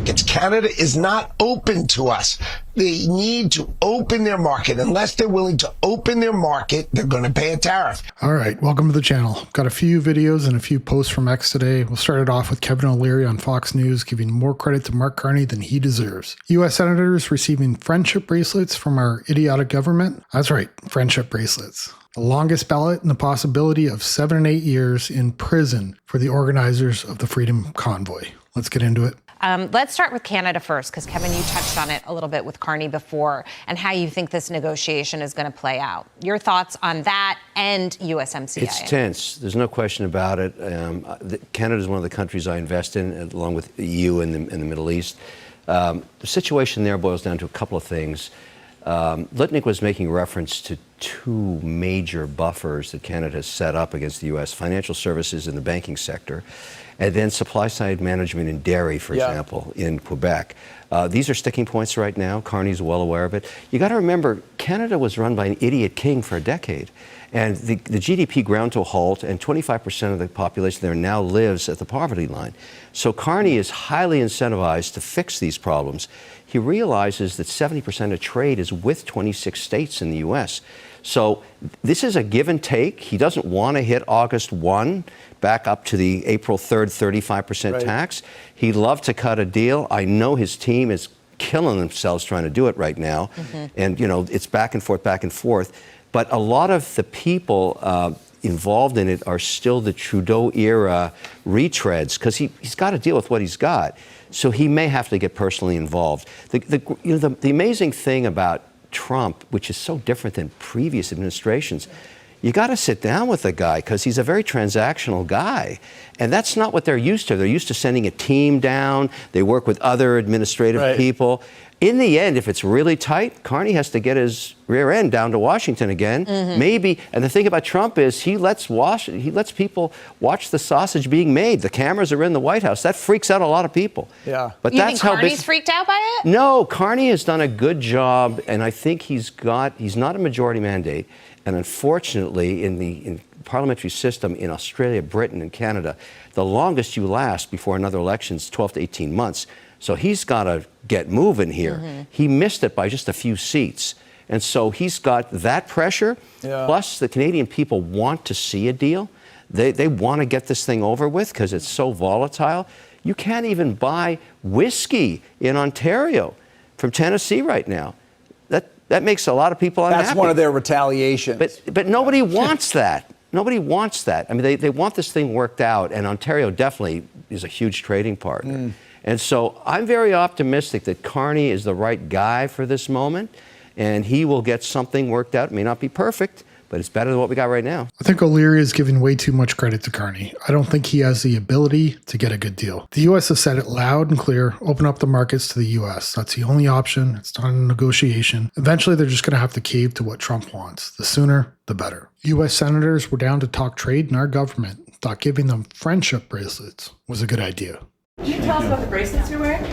markets. Canada is not open to us. They need to open their market. Unless they're willing to open their market, they're going to pay a tariff. All right, welcome to the channel. Got a few videos and a few posts from X today. We'll start it off with Kevin O'Leary on Fox News giving more credit to Mark Carney than he deserves. U.S. senators receiving friendship bracelets from our idiotic government. That's right, friendship bracelets. The longest ballot and the possibility of 7 and 8 years in prison for the organizers of the Freedom Convoy. Let's get into it. Let's start with Canada first, because Kevin, you touched on it a little bit with Carney before, and how you think this negotiation is going to play out. Your thoughts on that and USMCA? It's tense. There's no question about it. Canada is one of the countries I invest in, along with the EU and the Middle East. The situation there boils down to a couple of things. Litnick was making reference to two major buffers that Canada has set up against the U.S., financial services and the banking sector, and then supply-side management in dairy, for example, in Quebec. These are sticking points right now. Carney's well aware of it. You got to remember, Canada was run by an idiot king for a decade, and the GDP ground to a halt, and 25% of the population there now lives at the poverty line. So Carney is highly incentivized to fix these problems. He realizes that 70% of trade is with 26 states in the U.S. So this is a give and take. He doesn't want to hit August 1 back up to the April 3rd 35% tax. He'd love to cut a deal. I know his team is killing themselves trying to do it right now. And, you know, it's back and forth. But a lot of the people involved in it are still the Trudeau-era retreads, because he's got to deal with what he's got. So he may have to get personally involved. The amazing thing about Trump, which is so different than previous administrations, you got to sit down with the guy, because he's a very transactional guy. And that's not what they're used to. They're used to sending a team down. They work with other administrative people. In the end, if it's really tight, Carney has to get his rear end down to Washington again. Maybe. And the thing about Trump is he lets people watch the sausage being made. The cameras are in the White House. That freaks out a lot of people. But you think Carney's freaked out by it? No, Carney has done a good job, and I think he's not a majority mandate. And unfortunately, in the parliamentary system in Australia, Britain, and Canada, the longest you last before another election is 12 to 18 months. So he's got to get moving here. He missed it by just a few seats. And so he's got that pressure. Plus, the Canadian people want to see a deal. They want to get this thing over with because it's so volatile. You can't even buy whiskey in Ontario from Tennessee right now. That makes a lot of people unhappy. That's one of their retaliations. But nobody wants that. Nobody wants that. I mean, they want this thing worked out, and Ontario definitely is a huge trading partner. And so I'm very optimistic that Carney is the right guy for this moment, and he will get something worked out. It may not be perfect, but it's better than what we got right now. I think O'Leary is giving way too much credit to Carney. I don't think he has the ability to get a good deal. The U.S. has said it loud and clear, open up the markets to the U.S. That's the only option. It's not a negotiation. Eventually, they're just going to have to cave to what Trump wants. The sooner, the better. U.S. senators were down to talk trade, and our government thought giving them friendship bracelets was a good idea. Can you tell us about the bracelets you're wearing?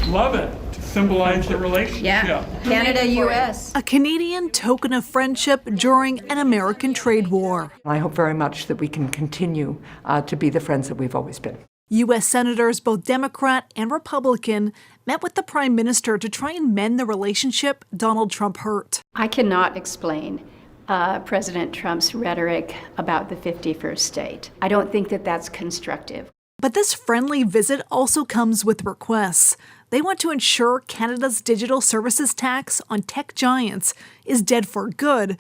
Love it. To symbolize the relationship. Yeah. Canada, U.S. A Canadian token of friendship during an American trade war. I hope very much that we can continue to be the friends that we've always been. U.S. senators, both Democrat and Republican, met with the Prime Minister to try and mend the relationship Donald Trump hurt. I cannot explain President Trump's rhetoric about the 51st state. I don't think that that's constructive. But this friendly visit also comes with requests. They want to ensure Canada's digital services tax on tech giants is dead for good,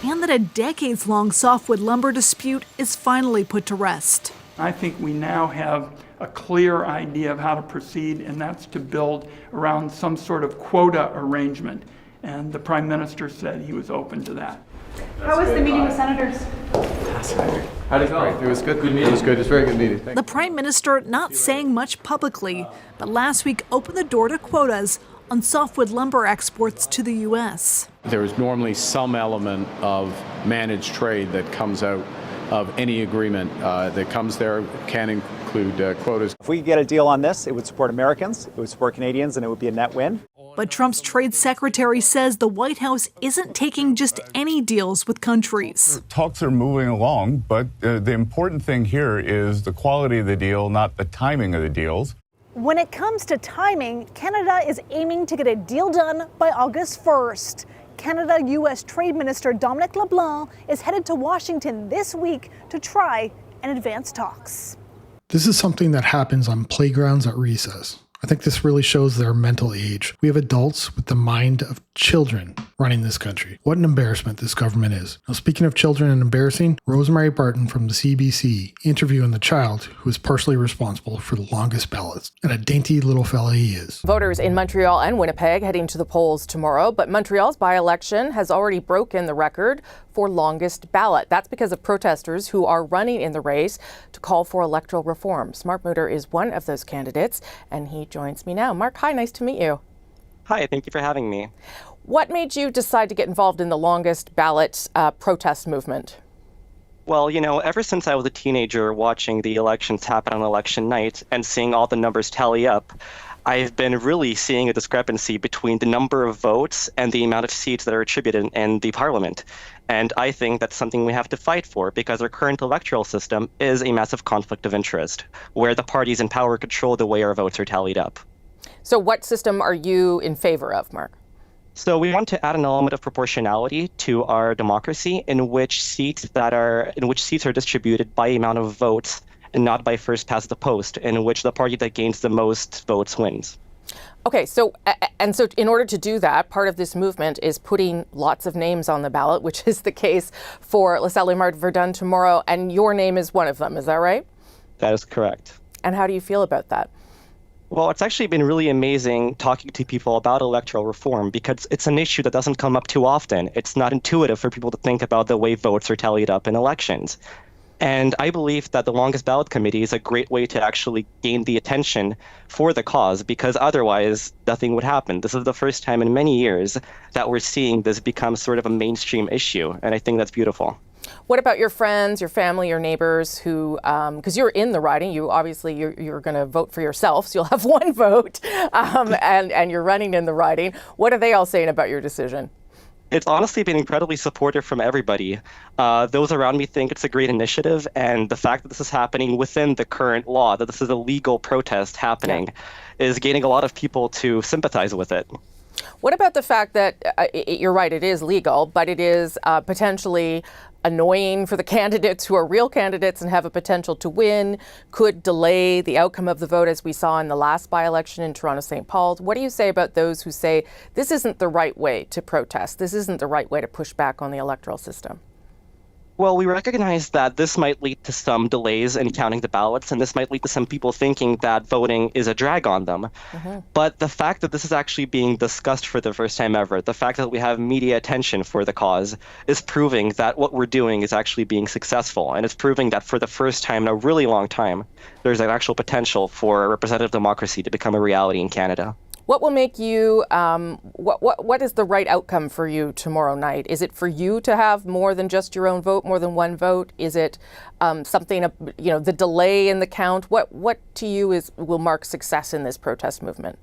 and that a decades-long softwood lumber dispute is finally put to rest. I think we now have a clear idea of how to proceed, and that's to build around some sort of quota arrangement. And the Prime Minister said he was open to that. How was the meeting with senators? How'd it go? It was good. Good meeting. It was good. It was a very good meeting. The Prime Minister not saying much publicly, but last week opened the door to quotas on softwood lumber exports to the U.S. There is normally some element of managed trade that comes out of any agreement that comes there, can include quotas. If we could get a deal on this, it would support Americans, it would support Canadians, and it would be a net win. But Trump's trade secretary says the White House isn't taking just any deals with countries. Talks are moving along, but the important thing here is the quality of the deal, not the timing of the deals. When it comes to timing, Canada is aiming to get a deal done by August 1st. Canada-U.S. Trade Minister Dominic LeBlanc is headed to Washington this week to try and advance talks. This is something that happens on playgrounds at recess. I think this really shows their mental age. We have adults with the mind of children running this country. What an embarrassment this government is. Now, speaking of children and embarrassing, Rosemary Barton from the CBC interviewing the child who is partially responsible for the longest ballots. And a dainty little fella he is. Voters in Montreal and Winnipeg heading to the polls tomorrow, but Montreal's by-election has already broken the record for longest ballot. That's because of protesters who are running in the race to call for electoral reforms. Mark Mutter is one of those candidates, and he joins me now. Mark, hi, nice to meet you. Hi, thank you for having me. What made you decide to get involved in the longest ballot protest movement? Well, you know, ever since I was a teenager watching the elections happen on election night and seeing all the numbers tally up, I've been really seeing a discrepancy between the number of votes and the amount of seats that are attributed in the parliament. And I think that's something we have to fight for because our current electoral system is a massive conflict of interest, where the parties in power control the way our votes are tallied up. So what system are you in favor of, Mark? So we want to add an element of proportionality to our democracy in which seats are distributed by amount of votes and not by first past the post, in which the party that gains the most votes wins. Okay, so in order to do that, part of this movement is putting lots of names on the ballot, which is the case for Verdun tomorrow, and your name is one of them, is that right? That is correct. And how do you feel about that? Well, it's actually been really amazing talking to people about electoral reform because it's an issue that doesn't come up too often. It's not intuitive for people to think about the way votes are tallied up in elections. And I believe that the longest ballot committee is a great way to actually gain the attention for the cause because otherwise nothing would happen. This is the first time in many years that we're seeing this become sort of a mainstream issue. And I think that's beautiful. What about your friends, your family, your neighbors who, because you're in the riding, you're going to vote for yourself, so you'll have one vote, and you're running in the riding. What are they all saying about your decision? It's honestly been incredibly supportive from everybody. Those around me think it's a great initiative, and the fact that this is happening within the current law, that this is a legal protest happening, is gaining a lot of people to sympathize with it. What about the fact that, you're right, it is legal, but it is potentially annoying for the candidates who are real candidates and have a potential to win, could delay the outcome of the vote as we saw in the last by-election in Toronto-St. Paul's. What do you say about those who say this isn't the right way to protest, this isn't the right way to push back on the electoral system? Well, we recognize that this might lead to some delays in counting the ballots, and this might lead to some people thinking that voting is a drag on them. Mm-hmm. But the fact that this is actually being discussed for the first time ever, the fact that we have media attention for the cause, is proving that what we're doing is actually being successful. And it's proving that for the first time in a really long time, there's an actual potential for representative democracy to become a reality in Canada. What will make you, what is the right outcome for you tomorrow night? Is it for you to have more than just your own vote, more than one vote? Is it something, the delay in the count? What to you will mark success in this protest movement?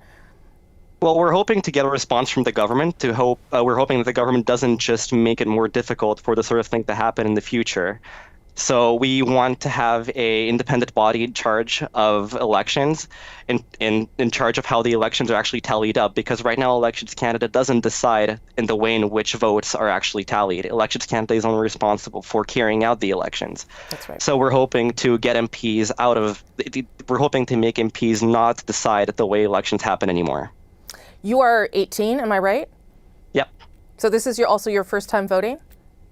Well, we're hoping to get a response from the government. We're hoping that the government doesn't just make it more difficult for this sort of thing to happen in the future. So we want to have an independent body in charge of elections, in charge of how the elections are actually tallied up, because right now Elections Canada doesn't decide in the way in which votes are actually tallied. Elections Canada is only responsible for carrying out the elections. That's right. So we're hoping to get MPs we're hoping to make MPs not decide the way elections happen anymore. You are 18, am I right? Yep. So this is also your first time voting?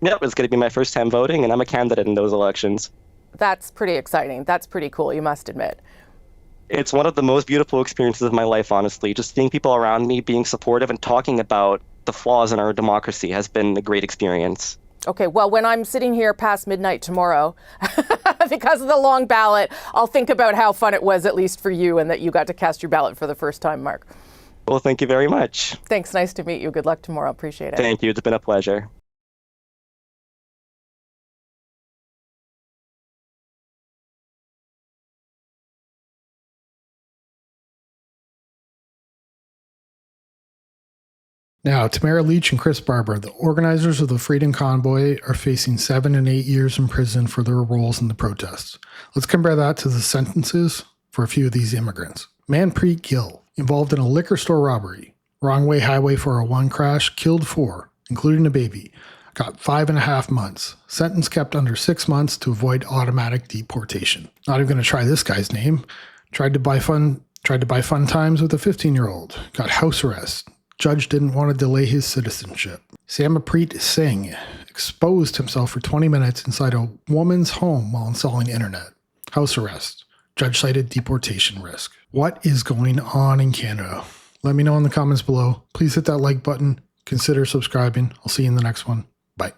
Yep, it's going to be my first time voting, and I'm a candidate in those elections. That's pretty exciting. That's pretty cool, you must admit. It's one of the most beautiful experiences of my life, honestly. Just seeing people around me being supportive and talking about the flaws in our democracy has been a great experience. Okay, well, when I'm sitting here past midnight tomorrow, because of the long ballot, I'll think about how fun it was, at least for you, and that you got to cast your ballot for the first time, Mark. Well, thank you very much. Thanks. Nice to meet you. Good luck tomorrow. Appreciate it. Thank you. It's been a pleasure. Now, Tamara Leach and Chris Barber, the organizers of the Freedom Convoy, are facing 7 and 8 years in prison for their roles in the protests. Let's compare that to the sentences for a few of these immigrants. Manpreet Gill, involved in a liquor store robbery. Wrong way highway 401 crash, killed 4, including a baby. Got 5.5 months. Sentence kept under 6 months to avoid automatic deportation. Not even going to try this guy's name. Tried to buy fun times with a 15-year-old. Got house arrest. Judge didn't want to delay his citizenship. Samapreet Singh exposed himself for 20 minutes inside a woman's home while installing internet. House arrest. Judge cited deportation risk. What is going on in Canada? Let me know in the comments below. Please hit that like button. Consider subscribing. I'll see you in the next one. Bye.